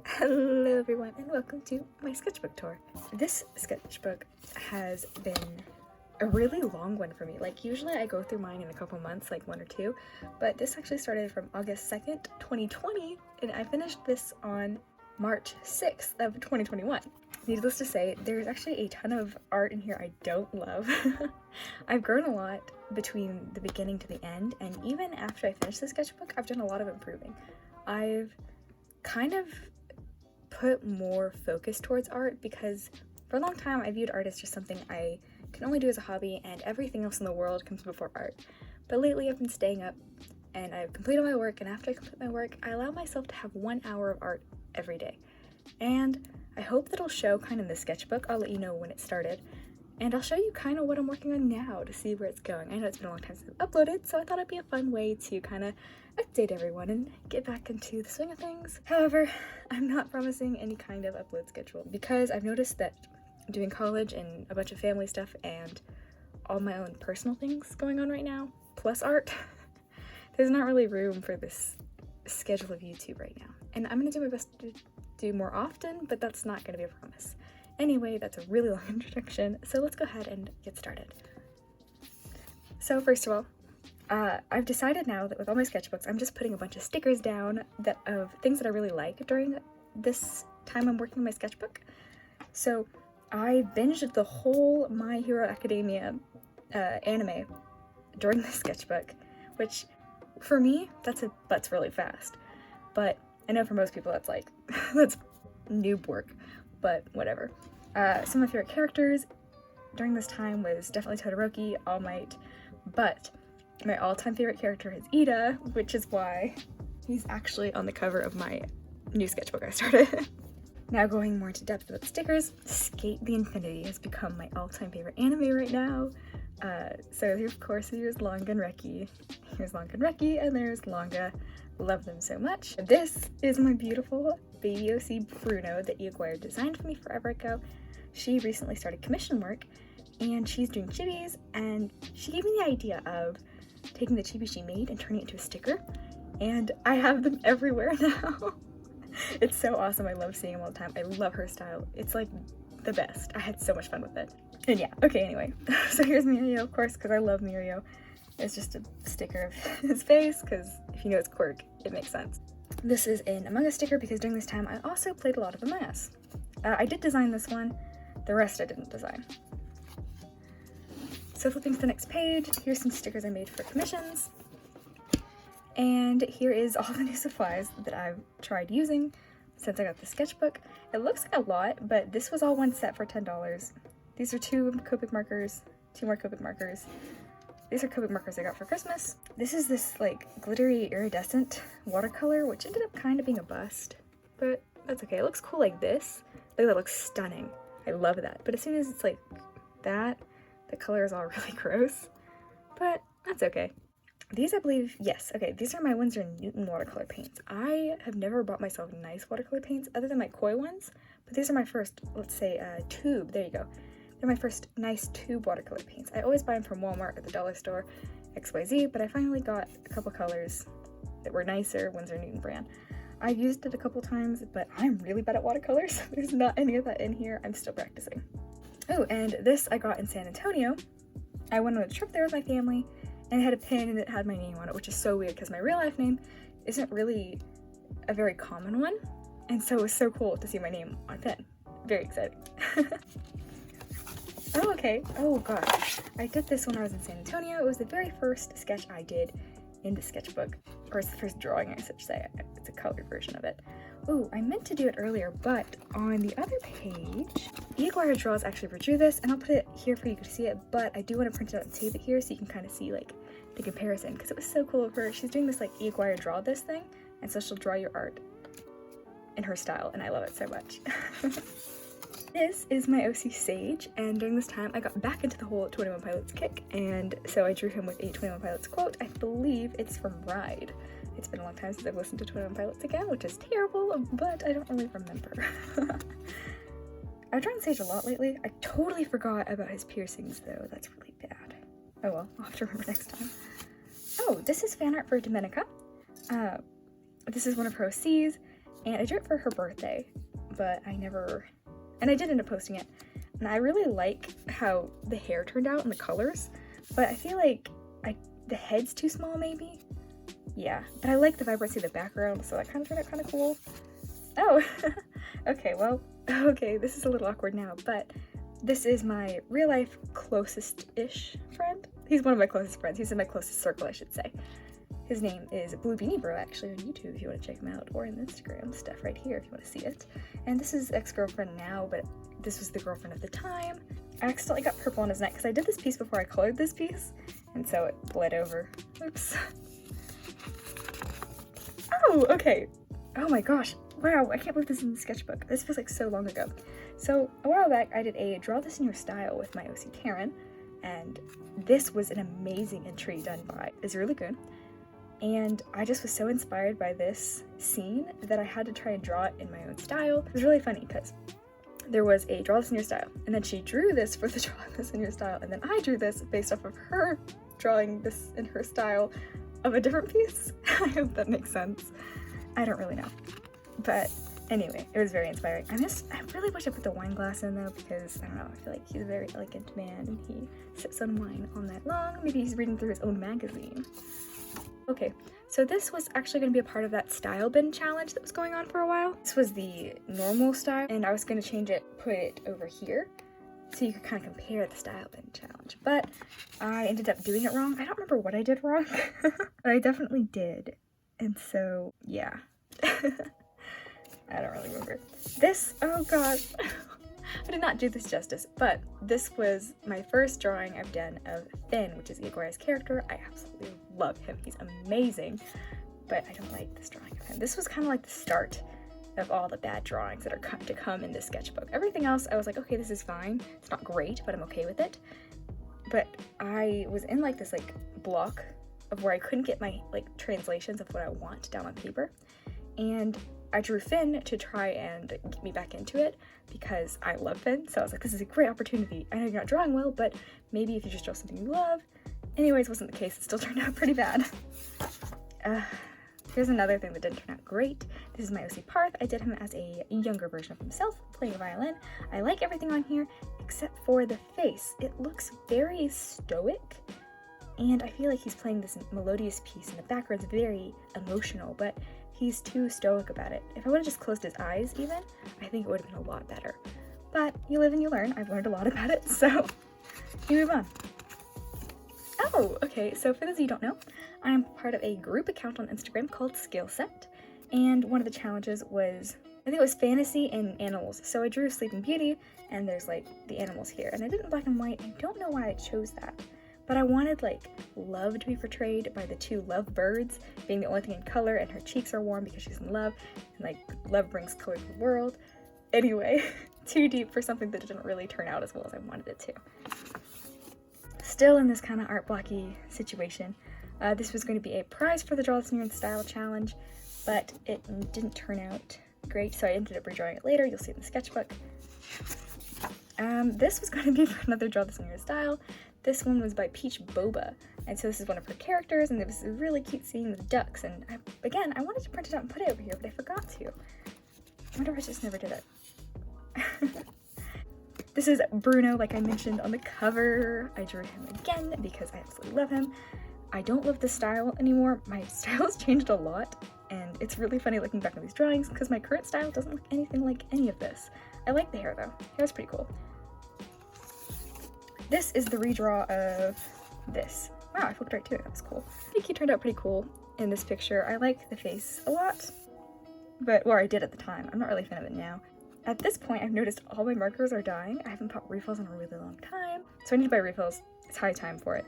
Hello everyone and welcome to my sketchbook tour. This sketchbook has been a really long one for me. Like usually I go through mine in a couple months, like 1 or 2, but this actually started from August 2nd, 2020, and I finished this on March 6th of 2021. Needless to say, there's actually a ton of art in here I don't love. I've grown a lot between the beginning to the end, and even after I finished the sketchbook, I've done a lot of improving. I've kind of put more focus towards art because for a long time I viewed art as just something I can only do as a hobby and everything else in the world comes before art. But lately I've been staying up and I've completed my work, and after I complete my work I allow myself to have 1 hour of art every day. And I hope that'll show kind of in the sketchbook. I'll let you know when it started. And I'll show you kind of what I'm working on now to see where it's going. I know it's been a long time since I've uploaded, so I thought it'd be a fun way to kind of update everyone and get back into the swing of things. However, I'm not promising any kind of upload schedule because I've noticed that doing college and a bunch of family stuff and all my own personal things going on right now, plus art, there's not really room for this schedule of YouTube right now. And I'm gonna do my best to do more often, but that's not gonna be a promise. Anyway, that's a really long introduction, so let's go ahead and get started. So first of all, I've decided now that with all my sketchbooks, I'm just putting a bunch of stickers down of things that I really like during this time I'm working on my sketchbook. So I binged the whole My Hero Academia anime during this sketchbook, which for me, that's really fast. But I know for most people that's like, that's noob work, but whatever. Some of my favorite characters during this time was definitely Todoroki, All Might, but my all-time favorite character is Ida, which is why he's actually on the cover of my new sketchbook I started. Now going more into depth about the stickers, Skate the Infinity has become my all-time favorite anime right now. So here, of course, here's Longa and Reki. Here's Longa and Reki, and there's Longa. Love them so much. This is my beautiful baby OC Bruno that Eguire designed for me forever ago. She recently started commission work, and she's doing chibis, and she gave me the idea of taking the chibi she made and turning it into a sticker, and I have them everywhere now. It's so awesome. I love seeing them all the time. I love her style. It's like the best. I had so much fun with it. And yeah, okay, anyway. So here's Mirio, of course, because I love Mirio. It's just a sticker of his face, because if you know it's Quirk, it makes sense. This is an Among Us sticker because during this time I also played a lot of Among Us. I did design this one, the rest I didn't design. So flipping to the next page, here's some stickers I made for commissions. And here is all the new supplies that I've tried using since I got the sketchbook. It looks like a lot, but this was all one set for $10. These are 2 Copic markers, 2 more Copic markers. These are Copic markers I got for Christmas. This is this like glittery iridescent watercolor, which ended up kind of being a bust, but that's okay. It looks cool like this. Like that looks stunning. I love that. But as soon as it's like that, the color is all really gross, but that's okay. These, I believe, yes, okay, these are my Winsor & Newton watercolor paints. I have never bought myself nice watercolor paints other than my koi ones, but these are my first, let's say, tube, there you go. They're my first nice tube watercolor paints. I always buy them from Walmart or the dollar store, XYZ, but I finally got a couple colors that were nicer, Winsor & Newton brand. I've used it a couple times, but I'm really bad at watercolors. There's not any of that in here. I'm still practicing. Oh, and this I got in San Antonio. I went on a trip there with my family, and it had a pin and it had my name on it, which is so weird because my real life name isn't really a very common one. And so it was so cool to see my name on a pin. Very exciting. Oh, okay. Oh gosh. I did this when I was in San Antonio. It was the very first sketch I did in the sketchbook. Or it's the first drawing, I should say. It's a colored version of it. Oh, I meant to do it earlier, but on the other page, Eguire Draws actually drew this, and I'll put it here for you to see it, but I do want to print it out and save it here so you can kind of see like the comparison, because it was so cool of her. She's doing this like Eguire Draw this thing, and so she'll draw your art in her style, and I love it so much. This is my OC Sage, and during this time I got back into the whole 21 Pilots kick, and so I drew him with a 21 Pilots quote. I believe it's from Ride. It's been a long time since I've listened to 21 Pilots again, which is terrible, but I don't really remember. I've drawn Sage a lot lately. I totally forgot about his piercings though. That's really bad. Oh well, I'll have to remember next time. Oh, this is fan art for Domenica. This is one of her OCs, and I drew it for her birthday, but I did end up posting it. And I really like how the hair turned out and the colors, but I feel like the head's too small maybe? Yeah, but I like the vibrancy of the background, so that kind of turned out kind of cool. Oh, okay, well, okay, this is a little awkward now, but this is my real life closest-ish friend. He's one of my closest friends. He's in my closest circle, I should say. His name is Blue Beanie Bro, actually, on YouTube if you want to check him out, or in Instagram stuff right here if you want to see it. And this is ex-girlfriend now, but this was the girlfriend at the time. I accidentally got purple on his neck because I did this piece before I colored this piece, and so it bled over. Oops. Oh, okay. Oh my gosh. Wow, I can't believe this is in the sketchbook. This feels like so long ago. So a while back, I did a draw this in your style with my OC Karen, and this was an amazing entry done by Israel Lagoon. And I just was so inspired by this scene that I had to try and draw it in my own style. It was really funny because there was a draw this in your style, and then she drew this for the draw this in your style, and then I drew this based off of her drawing this in her style of a different piece. I hope that makes sense. I don't really know. But anyway, it was very inspiring. I really wish I put the wine glass in though, because I don't know, I feel like he's a very elegant man and he sips on wine all night long. Maybe he's reading through his own magazine. Okay, so this was actually going to be a part of that style bin challenge that was going on for a while. This was the normal style, and I was going to change it, put it over here, so you could kind of compare the style bin challenge. But I ended up doing it wrong. I don't remember what I did wrong, but I definitely did. And so, yeah. I don't really remember. This, oh god. I did not do this justice, but this was my first drawing I've done of Finn, which is Igor's character. I absolutely love him. He's amazing, but I don't like this drawing of him. This was kind of like the start of all the bad drawings that are to come in this sketchbook. Everything else, I was like, okay, this is fine. It's not great, but I'm okay with it. But I was in like this like block of where I couldn't get my like translations of what I want down on paper. And I drew Finn to try and get me back into it because I love Finn. So I was like, this is a great opportunity. I know you're not drawing well, but maybe if you just draw something you love. Anyways, wasn't the case. It still turned out pretty bad. Here's another thing that didn't turn out great. This is my OC Parth. I did him as a younger version of himself, playing a violin. I like everything on here except for the face. It looks very stoic, and I feel like he's playing this melodious piece, and the background's very emotional, but he's too stoic about it. If I would have just closed his eyes even, I think it would have been a lot better. But you live and you learn. I've learned a lot about it, so you move on. Oh, okay, so for those of you who don't know, I'm part of a group account on Instagram called Skillset, and one of the challenges was, I think it was fantasy and animals. So I drew Sleeping Beauty, and there's like the animals here, and I did it in black and white. I don't know why I chose that, but I wanted like love to be portrayed by the two love birds being the only thing in color, and her cheeks are warm because she's in love, and like love brings color to the world. Anyway, too deep for something that didn't really turn out as well as I wanted it to. Still in this kind of art blocky situation. This was going to be a prize for the Draw This in Your Style challenge, but it didn't turn out great, so I ended up redrawing it later. You'll see it in the sketchbook. This was going to be for another Draw This in Your Style. This one was by Peach Boba, and so this is one of her characters, and it was a really cute scene with ducks, and again, I wanted to print it out and put it over here, but I forgot to. I wonder if I just never did it. This is Bruno, like I mentioned on the cover. I drew him again because I absolutely love him. I don't love this style anymore. My style has changed a lot, and it's really funny looking back on these drawings because my current style doesn't look anything like any of this. I like the hair though. Hair's pretty cool. This is the redraw of this. Wow, I flipped right to it. That was cool. I think he turned out pretty cool in this picture. I like the face a lot, or I did at the time. I'm not really a fan of it now. At this point, I've noticed all my markers are dying. I haven't bought refills in a really long time, so I need to buy refills. It's high time for it.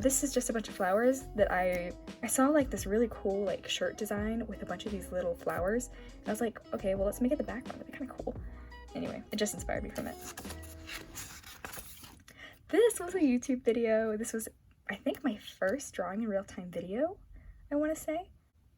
This is just a bunch of flowers that I saw like this really cool like shirt design with a bunch of these little flowers, and I was like, okay, well let's make it the background. That'd be kind of cool. Anyway, it just inspired me from it. This was a YouTube video. This was, I think, my first drawing in real-time video, I want to say.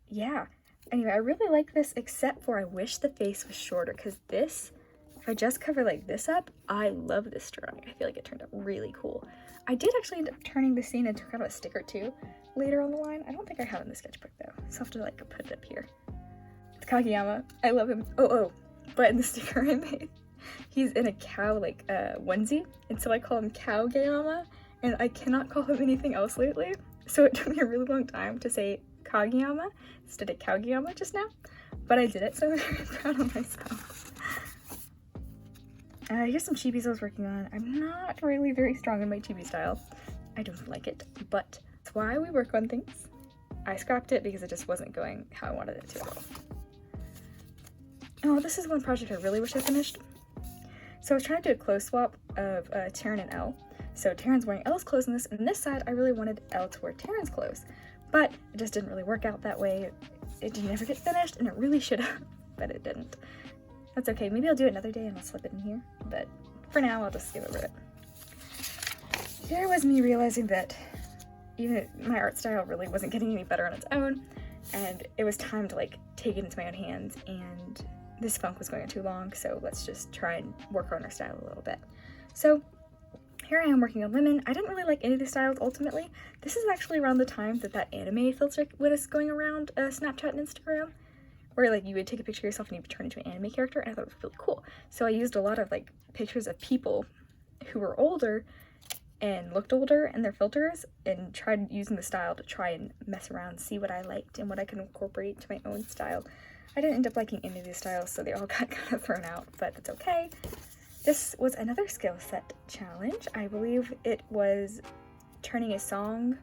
Yeah. Anyway, I really like this, except for I wish the face was shorter, because this, if I just cover like this up, I love this drawing. I feel like it turned out really cool. I did actually end up turning the scene into kind of a sticker too later on the line. I don't think I have it in the sketchbook though, so I'll have to like put it up here. It's Kageyama. I love him. Oh, but in the sticker I made, he's in a cow, like, onesie, and so I call him Kageyama, and I cannot call him anything else lately, so it took me a really long time to say Kageyama instead of Kageyama just now, but I did it, so I'm very proud of myself. Here's some chibis I was working on. I'm not really very strong in my chibi style. I don't like it, but that's why we work on things. I scrapped it because it just wasn't going how I wanted it to at all. Oh, this is one project I really wish I finished. So I was trying to do a clothes swap of Taryn and Elle. So Taryn's wearing Elle's clothes on this, and this side I really wanted Elle to wear Taryn's clothes. But it just didn't really work out that way. It didn't ever get finished, and it really should have, but it didn't. That's okay, maybe I'll do it another day and I'll slip it in here, but for now I'll just skip over it. Here was me realizing that even my art style really wasn't getting any better on its own, and it was time to like take it into my own hands, and this funk was going on too long, so let's just try and work on our style a little bit. So here I am working on women. I didn't really like any of the styles ultimately. This is actually around the time that anime filter was going around Snapchat and Instagram, where like you would take a picture of yourself and you would turn into an anime character, and I thought it was really cool. So I used a lot of like pictures of people who were older and looked older in their filters, and tried using the style to try and mess around, see what I liked and what I could incorporate to my own style. I didn't end up liking any of these styles, so they all got kind of thrown out, but that's okay. This was another skill set challenge. I believe it was turning a song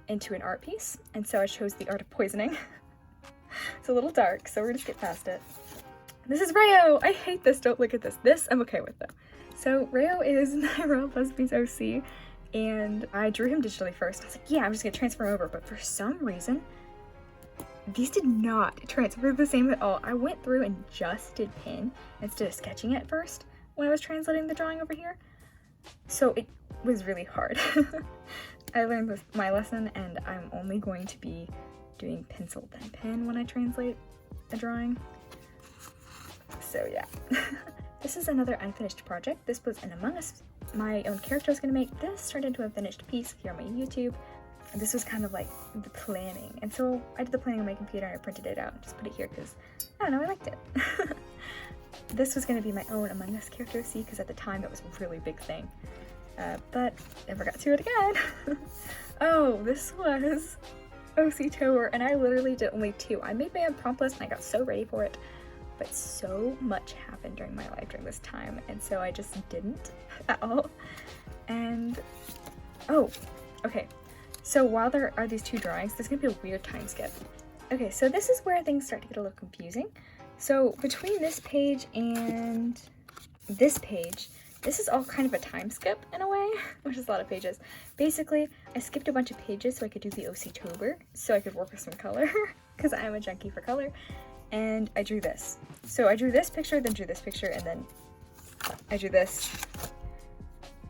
into an art piece, and so I chose the art of poisoning. It's a little dark, so we're gonna skip past it. This is Rayo! I hate this, don't look at this. This I'm okay with though. So Rayo is Nyrel Busby's OC, and I drew him digitally first. I was like, yeah, I'm just gonna transfer him over, but for some reason, these did not transfer the same at all. I went through and just did pen instead of sketching it first when I was translating the drawing over here. So it was really hard. I learned my lesson, and I'm only going to be doing pencil then pen when I translate a drawing. So yeah. This is another unfinished project. This was an Among Us my own character was going to make. This turned into a finished piece here on my YouTube. And this was kind of like the planning. And so I did the planning on my computer and I printed it out and just put it here because, I don't know, I liked it. This was going to be my own Among Us character, see, because at the time it was a really big thing. But never got to it again. Oh, this was OC Tour, and I literally did only 2. I made my own prompt list and I got so ready for it. But so much happened during my life during this time, and so I just didn't at all. And, oh, okay. So while there are these 2 drawings, there's gonna be a weird time skip. Okay, so this is where things start to get a little confusing. So between this page and this page, this is all kind of a time skip in a way, which is a lot of pages. Basically, I skipped a bunch of pages so I could do the OC-tober, so I could work with some color, because I'm a junkie for color. And I drew this. So I drew this picture, then drew this picture, and then I drew this.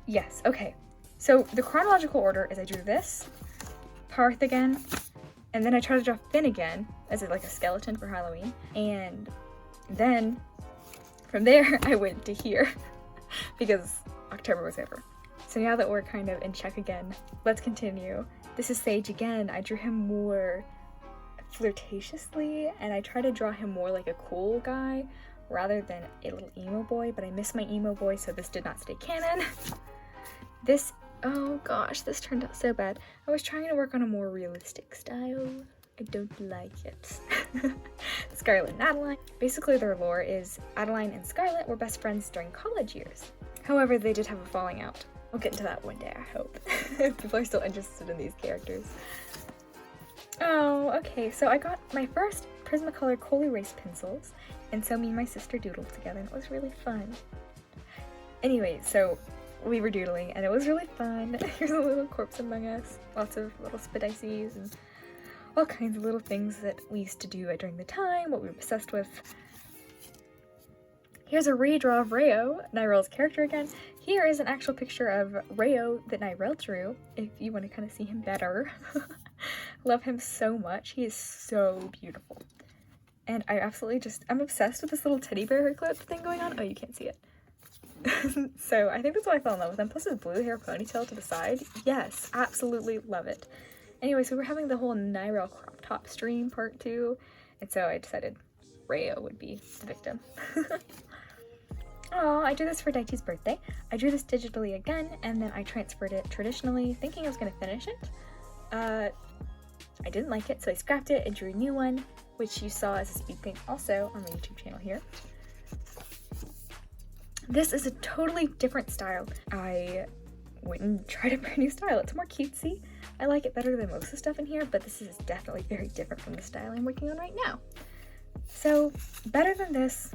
Yes, okay. So the chronological order is I drew this, Parth again, and then I tried to draw Finn again as like a skeleton for Halloween. And then from there I went to here because October was over. So now that we're kind of in check again, let's continue. This is Sage again. I drew him more flirtatiously, and I try to draw him more like a cool guy rather than a little emo boy, but I miss my emo boy, so this did not stay canon. This, oh gosh, this turned out so bad. I was trying to work on a more realistic style. I don't like it. Scarlet and Adeline. Basically their lore is Adeline and Scarlet were best friends during college years. However, they did have a falling out. We'll get into that one day, I hope. If people are still interested in these characters. Oh, okay, so I got my first Prismacolor Coal Erase pencils, and so me and my sister doodled together, and it was really fun. Anyway, so we were doodling, and it was really fun. Here's a little corpse among us, lots of little Spidices, and all kinds of little things that we used to do during the time, what we were obsessed with. Here's a redraw of Rayo, Nyrel's character again. Here is an actual picture of Rayo that Nyrel drew, if you want to kind of see him better. Love him so much. He is so beautiful. And I absolutely I'm obsessed with this little teddy bear clip thing going on. Oh, you can't see it. So I think that's why I fell in love with him. Plus his blue hair ponytail to the side. Yes, absolutely love it. Anyway, so we're having the whole Nyrel crop top stream part 2. And so I decided Reo would be the victim. Oh, I drew this for Daichi's birthday. I drew this digitally again, and then I transferred it traditionally, thinking I was going to finish it. I didn't like it, so I scrapped it and drew a new one, which you saw as a speed paint also on my YouTube channel here. This is a totally different style. I wouldn't try to brand new style. It's more cutesy. I like it better than most of the stuff in here, but this is definitely very different from the style I'm working on right now. So, better than this.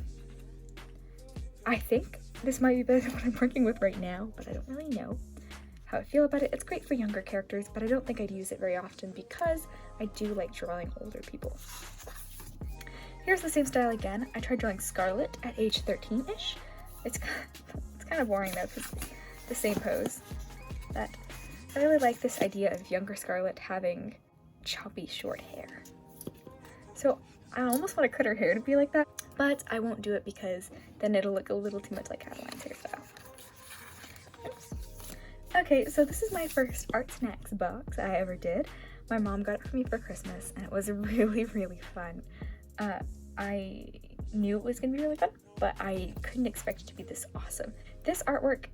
I think this might be better than what I'm working with right now, but I don't really know how I feel about it. It's great for younger characters, but I don't think I'd use it very often because I do like drawing older people. Here's the same style again. I tried drawing Scarlet at age 13-ish. It's kind of boring though, because it's the same pose. But I really like this idea of younger Scarlet having choppy short hair. So I almost want to cut her hair to be like that, but I won't do it because then it'll look a little too much like Adeline's hairstyle. Oops. Okay, so this is my first Art Snacks box I ever did. My mom got it for me for Christmas, and it was really, really fun. I knew it was going to be really fun, but I couldn't expect it to be this awesome. This artwork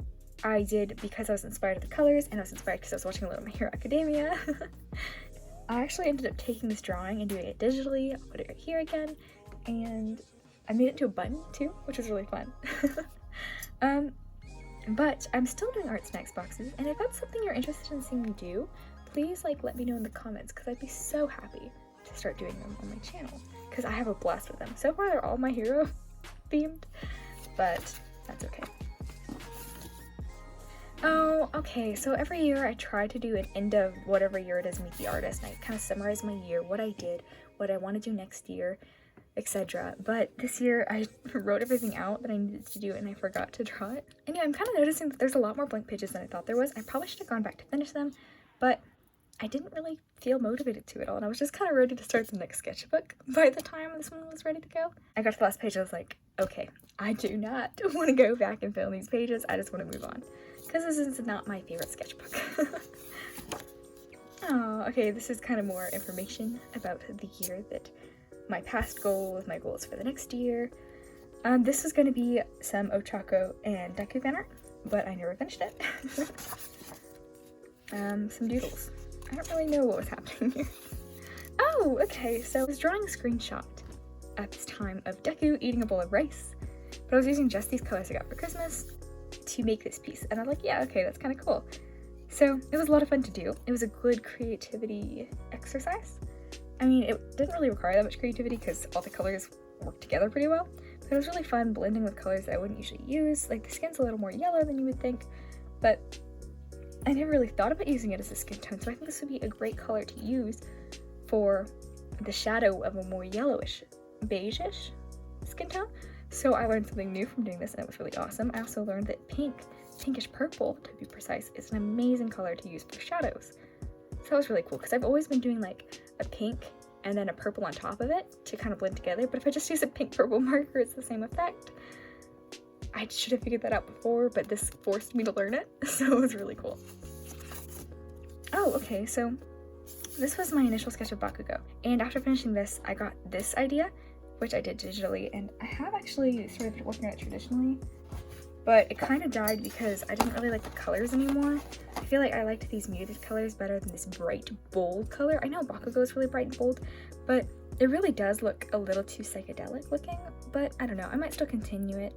I did because I was inspired of the colors, and I was inspired because I was watching a little My Hero Academia. I actually ended up taking this drawing and doing it digitally. I'll put it right here again, and I made it into a button too, which was really fun. But I'm still doing Art Snacks boxes, and if that's something you're interested in seeing me do, please let me know in the comments, because I'd be so happy to start doing them on my channel, because I have a blast with them. So far they're all My Hero themed, but that's okay. Oh, okay, so every year I try to do an end of whatever year it is, meet the artist, and I kind of summarize my year, what I did, what I want to do next year, etc. But this year I wrote everything out that I needed to do and I forgot to draw it. And yeah, I'm kind of noticing that there's a lot more blank pages than I thought there was. I probably should have gone back to finish them, but I didn't really feel motivated to it all, and I was just kind of ready to start the next sketchbook by the time this one was ready to go. I got to the last page, I was like, okay, I do not want to go back and fill these pages, I just want to move on, because this is not my favorite sketchbook. Oh, okay, this is kind of more information about the year, that my past goals, my goals for the next year. This is going to be some Ochako and Deku fan art, but I never finished it. Some doodles. I don't really know what was happening here. Oh, okay, so I was drawing a screenshot at this time of Deku eating a bowl of rice, but I was using just these colors I got for Christmas to make this piece, and I'm like, yeah, okay, that's kind of cool. So it was a lot of fun to do. It was a good creativity exercise. I mean, it didn't really require that much creativity because all the colors worked together pretty well, but it was really fun blending with colors that I wouldn't usually use. Like, the skin's a little more yellow than you would think, but I never really thought about using it as a skin tone, so I think this would be a great color to use for the shadow of a more yellowish, beige-ish skin tone. So I learned something new from doing this, and it was really awesome. I also learned that pinkish purple, to be precise, is an amazing color to use for shadows. So that was really cool, because I've always been doing like a pink and then a purple on top of it to kind of blend together, but if I just use a pink-purple marker, it's the same effect. I should have figured that out before, but this forced me to learn it, so it was really cool. Oh, okay, so this was my initial sketch of Bakugo, and after finishing this, I got this idea, which I did digitally, and I have actually started working on it traditionally, but it kind of died because I didn't really like the colors anymore. I feel like I liked these muted colors better than this bright, bold color. I know Bakugo is really bright and bold, but it really does look a little too psychedelic looking, but I don't know, I might still continue it.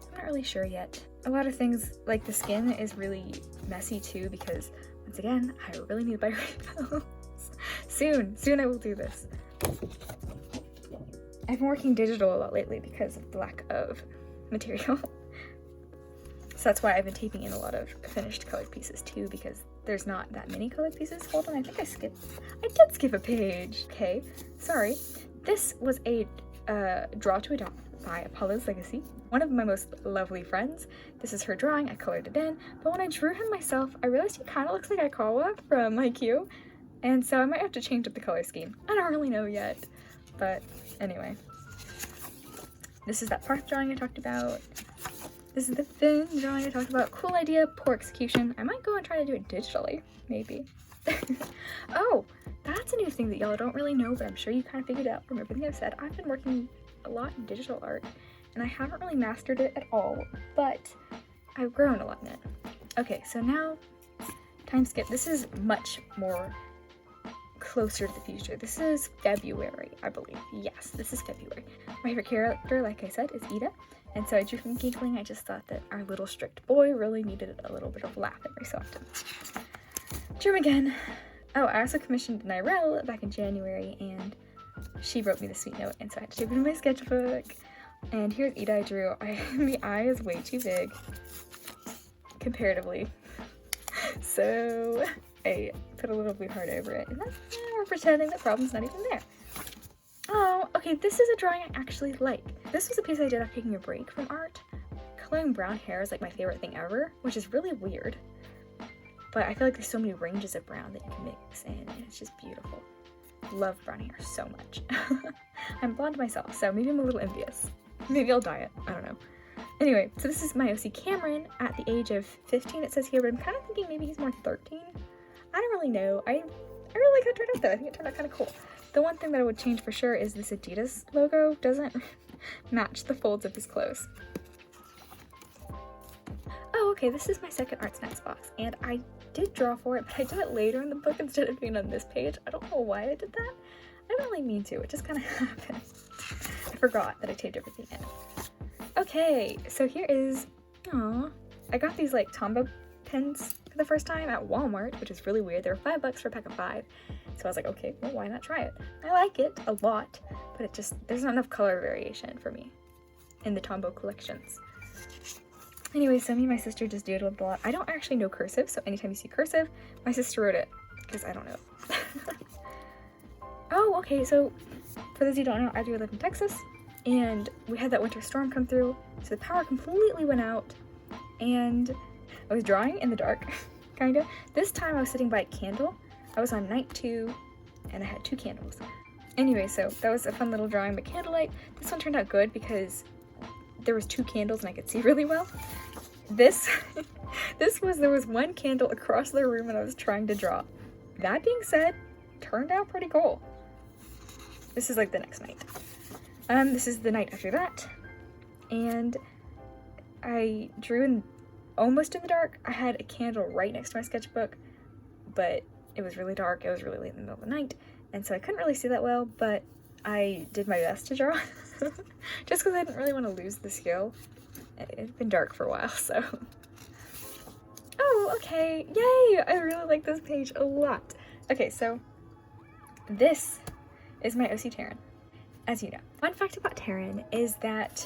I'm not really sure yet. A lot of things, like the skin, is really messy too because, once again, I really need to buy refills. Soon I will do this. I've been working digital a lot lately because of the lack of material. So that's why I've been taping in a lot of finished colored pieces too, because there's not that many colored pieces. Hold on, I think I did skip a page. Okay, sorry. This was a Draw to Adopt by Apollo's Legacy, one of my most lovely friends. This is her drawing, I colored it in, but when I drew him myself, I realized he kind of looks like Aikawa from Haikyuu, and so I might have to change up the color scheme. I don't really know yet, but anyway. This is that park drawing I talked about. This is the Finn drawing I talked about. Cool idea, poor execution. I might go and try to do it digitally, maybe. Oh, that's a new thing that y'all don't really know, but I'm sure you kind of figured out from everything I've said. I've been working a lot in digital art, and I haven't really mastered it at all, but I've grown a lot in it. Okay, so now, time skip. This is much more closer to the future. This is February, I believe. Yes, this is February. My favorite character, like I said, is Ida. And so I drew from giggling. I just thought that our little strict boy really needed a little bit of laugh every so often. Drew him again. Oh, I also commissioned Nirel back in January, and she wrote me the sweet note, and so I had to tape it in my sketchbook. And here's Ida I drew. The eye is way too big, comparatively. So I put a little blue heart over it, and then we're pretending the problem's not even there. Oh, okay, this is a drawing I actually like. This was a piece I did after taking a break from art. Coloring brown hair is like my favorite thing ever, which is really weird. But I feel like there's so many ranges of brown that you can mix in, and it's just beautiful. Love brown hair so much. I'm blonde myself, so maybe I'm a little envious. Maybe I'll dye it, I don't know. Anyway, so this is my OC Cameron at the age of 15, it says here, but I'm kind of thinking maybe he's more 13. I don't really know. I really like how it turned out though. I think it turned out kind of cool. The one thing that I would change for sure is this Adidas logo doesn't match the folds of his clothes. Oh, okay, this is my second Art Snacks box, and I did draw for it, but I did it later in the book instead of being on this page. I don't know why I did that. I didn't really mean to, it just kind of happened. I forgot that I taped everything in. Okay, so here is, aw, I got these like Tombow pens for the first time at Walmart, which is really weird. They were $5 for a pack of 5. So I was like, okay, well, why not try it? I like it a lot, but it just, there's not enough color variation for me in the Tombow collections. Anyway, so me and my sister just doodled a lot. I don't actually know cursive, so anytime you see cursive, my sister wrote it, because I don't know. Oh, okay, so for those of you who don't know, I do live in Texas, and we had that winter storm come through, so the power completely went out, and I was drawing in the dark, kind of. This time I was sitting by a candle. I was on night 2, and I had 2 candles. Anyway, so that was a fun little drawing by candlelight. This one turned out good because there was 2 candles and I could see really well. This, there was 1 candle across the room and I was trying to draw. That being said, turned out pretty cool. This is like the next night. This is the night after that, and I drew almost in the dark. I had a candle right next to my sketchbook, but it was really dark. It was really late in the middle of the night, and so I couldn't really see that well, but I did my best to draw, just because I didn't really want to lose the skill. It's been dark for a while, so. Oh, okay, yay! I really like this page a lot. Okay, so this is my OC Taryn, as you know. Fun fact about Taryn is that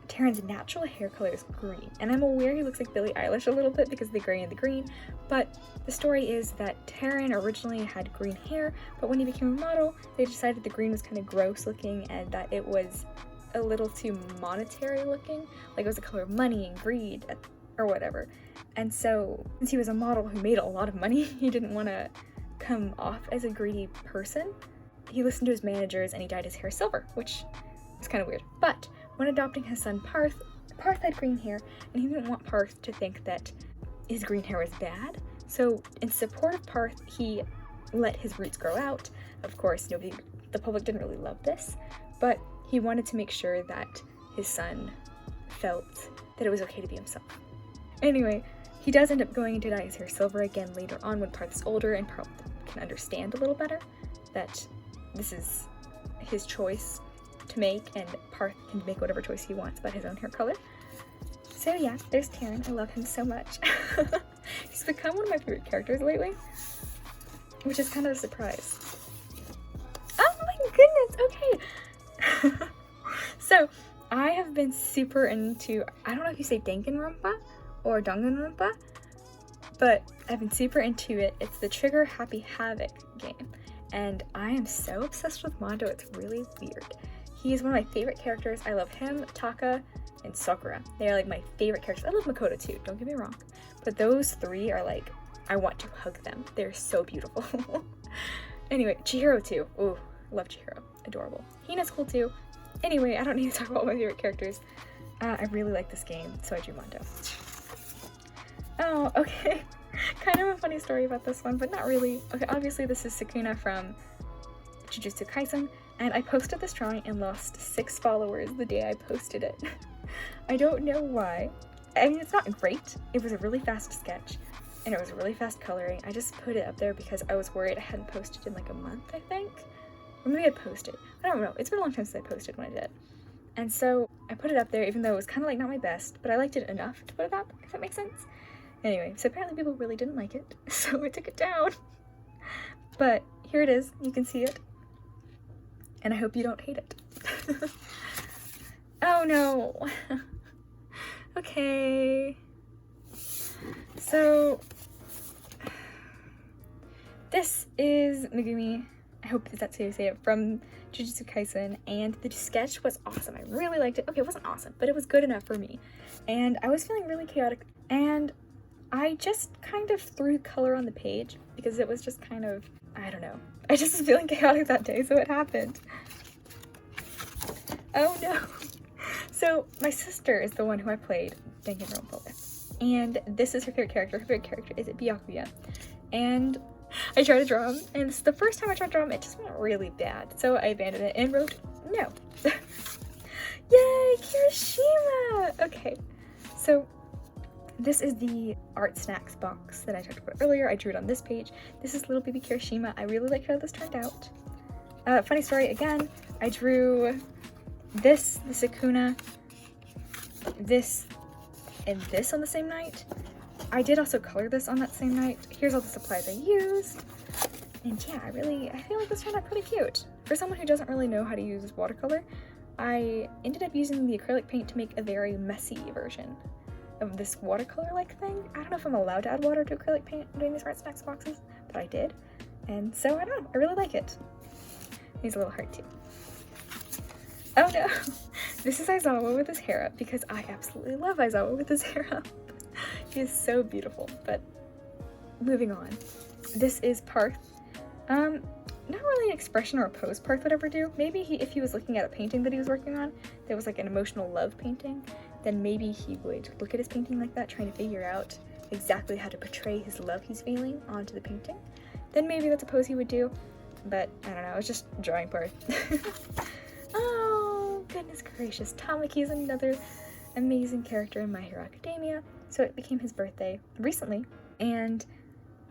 Taryn's natural hair color is green, and I'm aware he looks like Billie Eilish a little bit because of the gray and the green, but the story is that Taryn originally had green hair, but when he became a model, they decided the green was kind of gross looking and that it was a little too monetary looking, like it was the color of money and greed or whatever. And so, since he was a model who made a lot of money, he didn't want to come off as a greedy person. He listened to his managers and he dyed his hair silver, which is kind of weird. But when adopting his son Parth had green hair, and he didn't want Parth to think that his green hair was bad. So in support of Parth, he let his roots grow out. Of course, the public didn't really love this, but he wanted to make sure that his son felt that it was okay to be himself. Anyway, he does end up going to dye his hair silver again later on when Parth's older and Parth can understand a little better that this is his choice to make, and Parth can make whatever choice he wants about his own hair color. So yeah, there's Taryn. I love him so much. He's become one of my favorite characters lately, which is kind of a surprise. Oh my goodness, okay. So I have been super into, I don't know if you say Danganronpa or Danganronpa, but I've been super into it. It's the Trigger Happy Havoc game. And I am so obsessed with Mondo, it's really weird. He is one of my favorite characters. I love him, Taka, and Sakura. They are like my favorite characters. I love Makoto too, don't get me wrong. But those 3 are like, I want to hug them. They're so beautiful. Anyway, Chihiro too. Ooh, I love Chihiro. Adorable. Hina's cool too. Anyway, I don't need to talk about my favorite characters. I really like this game, so I drew Mondo. Oh, okay. Kind of a funny story about this one, but not really. Okay, obviously this is Sukuna from Jujutsu Kaisen. And I posted this drawing and lost 6 followers the day I posted it. I don't know why. I mean, it's not great. It was a really fast sketch and it was really fast coloring. I just put it up there because I was worried I hadn't posted in like a month, I think. Or maybe I posted. I don't know. It's been a long time since I posted when I did. And so I put it up there even though it was kind of like not my best, but I liked it enough to put it up, if that makes sense. Anyway, so apparently people really didn't like it, so I took it down. But here it is. You can see it. And I hope you don't hate it. Oh no. Okay. So this is Megumi, I hope that's how you say it, from Jujutsu Kaisen, and the sketch was awesome. I really liked it. Okay, it wasn't awesome, but it was good enough for me. And I was feeling really chaotic, and I just kind of threw color on the page because it was just kind of, I don't know. I just was feeling chaotic that day, so it happened. Oh no. So my sister is the one who I played Danganronpa with, and this is her favorite character. Her favorite character is Byakuya, and I tried to draw him, and this is the first time I tried to draw him, it just went really bad, so I abandoned it and wrote no. Yay, Kirishima! Okay, so this is the art snacks box that I talked about earlier. I drew it on this page. This is little baby Kirishima. I really like how this turned out. Funny story again, I drew this Sakuna, this, and this on the same night. I did also color this on that same night. Here's all the supplies I used. And yeah, I feel like this turned out pretty cute. For someone who doesn't really know how to use watercolor, I ended up using the acrylic paint to make a very messy version of this watercolor-like thing. I don't know if I'm allowed to add water to acrylic paint doing these art snacks boxes, but I did. And so, I don't know, I really like it. He's a little heart too. Oh no! This is Aizawa with his hair up because I absolutely love Aizawa with his hair up. He is so beautiful, but moving on. This is Parth. Not really an expression or a pose Parth would ever do. Maybe if he was looking at a painting that he was working on that was like an emotional love painting, then maybe he would look at his painting like that, trying to figure out exactly how to portray his love he's feeling onto the painting. Then maybe that's a pose he would do, but I don't know, I was just drawing Parth. Oh, goodness gracious. Tamaki is another amazing character in My Hero Academia. So it became his birthday recently, and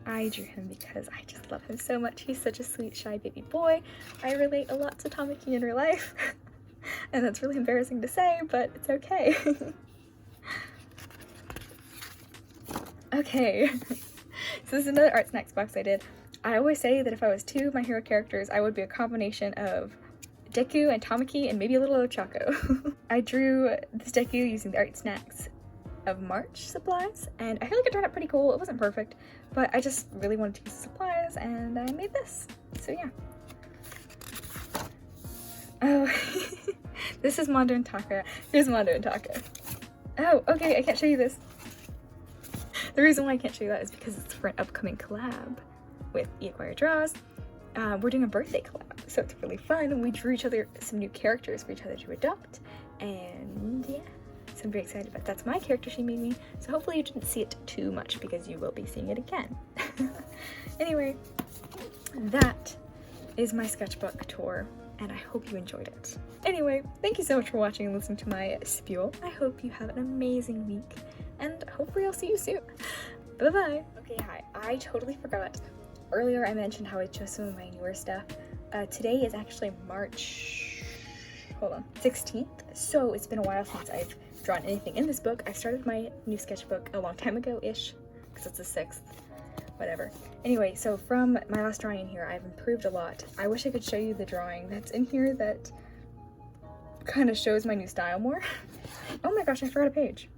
I drew him because I just love him so much. He's such a sweet, shy baby boy. I relate a lot to Tamaki in real life. And that's really embarrassing to say, but it's okay. Okay. So this is another art snacks box I did. I always say that if I was 2 of My Hero characters, I would be a combination of Deku and Tamaki and maybe a little Ochako. I drew this Deku using the art snacks of March supplies, and I feel like it turned out pretty cool. It wasn't perfect, but I just really wanted to use the supplies, and I made this. So yeah. Oh, this is Mondo and Taka. Here's Mondo and Taka. Oh, okay, I can't show you this. The reason why I can't show you that is because it's for an upcoming collab with eAcquire Draws. We're doing a birthday collab, so it's really fun, and we drew each other some new characters for each other to adopt, and yeah. So I'm very excited about that. That's my character she made me, so hopefully you didn't see it too much because you will be seeing it again. Anyway, that is my sketchbook tour, and I hope you enjoyed it. Anyway, thank you so much for watching and listening to my spiel. I hope you have an amazing week, and hopefully I'll see you soon. Bye-bye. Okay, hi. I totally forgot. Earlier I mentioned how I chose some of my newer stuff. Today is actually March 16th, so it's been a while since I've drawn anything in this book. I started my new sketchbook a long time ago-ish, because it's the 6th, whatever. Anyway, so from my last drawing in here, I've improved a lot. I wish I could show you the drawing that's in here that kind of shows my new style more. Oh my gosh, I forgot a page.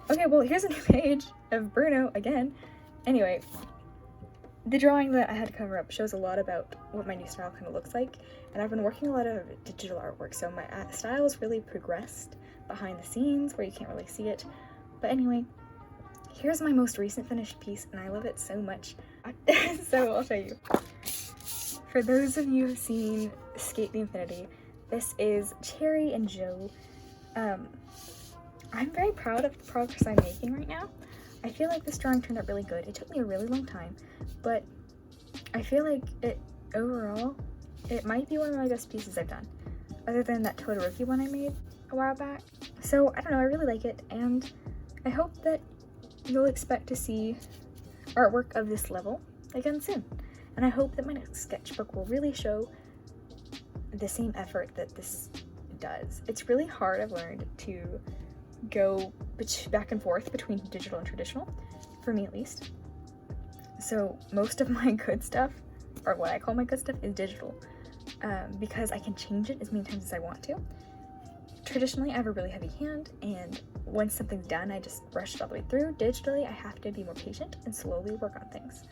Okay, well, here's a new page of Bruno again. Anyway, the drawing that I had to cover up shows a lot about what my new style kind of looks like, and I've been working a lot of digital artwork, so my style has really progressed behind the scenes where you can't really see it. But anyway, here's my most recent finished piece, and I love it so much. So I'll show you. For those of you who've seen Escape the Infinity, this is Cherry and Joe. I'm very proud of the progress I'm making right now. I feel like this drawing turned out really good. It took me a really long time, but I feel like it overall it might be one of my best pieces I've done, other than that Todoroki one I made a while back. So I don't know, I really like it, and I hope that you'll expect to see artwork of this level again soon. And I hope that my next sketchbook will really show the same effort that this does. It's really hard, I've learned, to go back and forth between digital and traditional, for me at least. So most of my good stuff, or what I call my good stuff, is digital, because I can change it as many times as I want to. Traditionally, I have a really heavy hand, and once something's done, I just rush it all the way through. Digitally, I have to be more patient and slowly work on things.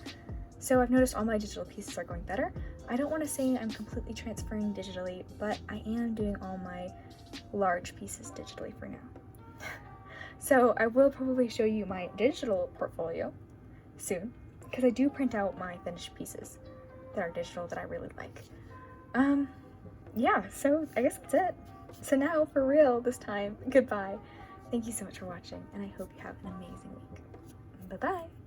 So I've noticed all my digital pieces are going better. I don't want to say I'm completely transferring digitally, but I am doing all my large pieces digitally for now. So I will probably show you my digital portfolio soon, because I do print out my finished pieces that are digital that I really like. Yeah, so I guess that's it. So now, for real this time, goodbye. Thank you so much for watching, and I hope you have an amazing week. Bye-bye!